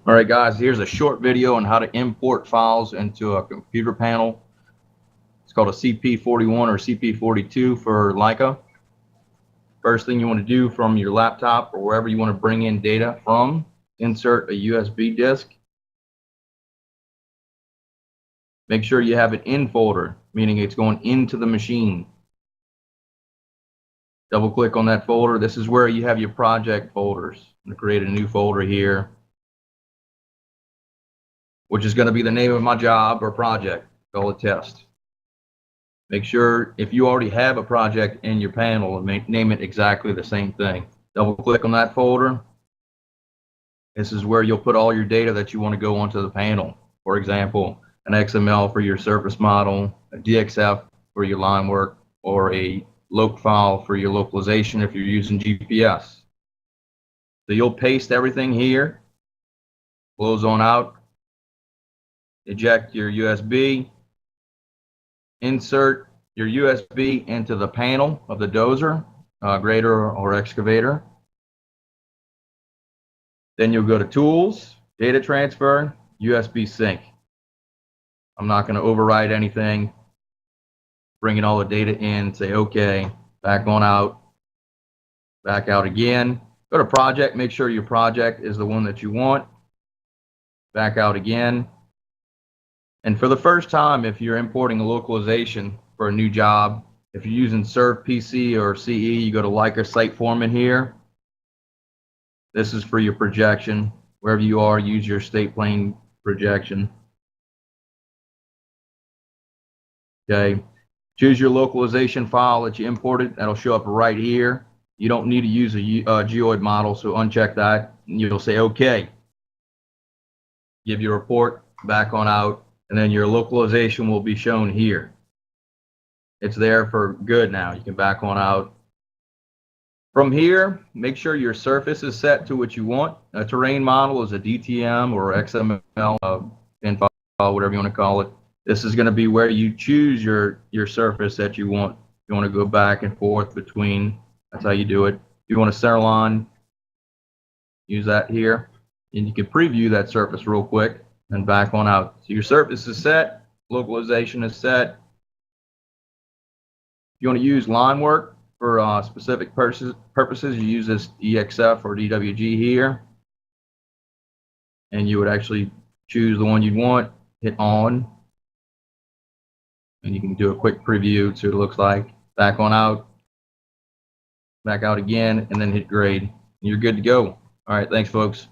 All right, guys, here's a short video on how to import files into a computer panel. It's called a CP41 or CP42 for Leica. First thing you want to do from your laptop or wherever you want to bring in data from, insert a USB disk. Make sure you have it in folder, meaning it's going into the machine. Double click on that folder. This is where you have your project folders. I'm going to create a new folder here, which is going to be the name of my job or project. Call it test. Make sure if you already have a project in your panel, name it exactly the same thing. Double click on that folder. This is where you'll put all your data that you want to go onto the panel. For example, an XML for your surface model, a DXF for your line work, or a loc file for your localization if you're using GPS. So you'll paste everything here, close on out, eject your USB, insert your USB into the panel of the dozer, grader, or excavator. Then you'll go to Tools, Data Transfer, USB Sync. I'm not going to override anything. Bringing all the data in, say OK, back on out, back out again. Go to Project, make sure your project is the one that you want. Back out again. And for the first time, if you're importing a localization for a new job, if you're using ServPC or CE, you go to Leica Site Format here. This is for your projection. Wherever you are, use your state plane projection. Okay. Choose your localization file that you imported. That'll show up right here. You don't need to use a geoid model, so uncheck that. And you'll say OK. Give your report, back on out, and then your localization will be shown here. It's there for good now. You can back on out. From here, make sure your surface is set to what you want. A terrain model is a DTM or XML, pin file, whatever you want to call it. This is going to be where you choose your surface that you want. You want to go back and forth between. That's how you do it. If you want a center line, use that here. And you can preview that surface real quick and back on out. So your surface is set. Localization is set. If you want to use line work for specific purposes, you use this DXF or DWG here. And you would actually choose the one you want, hit on. And you can do a quick preview, see what it looks like. Back on out, back out again, and then hit grade. And you're good to go. All right, thanks, folks.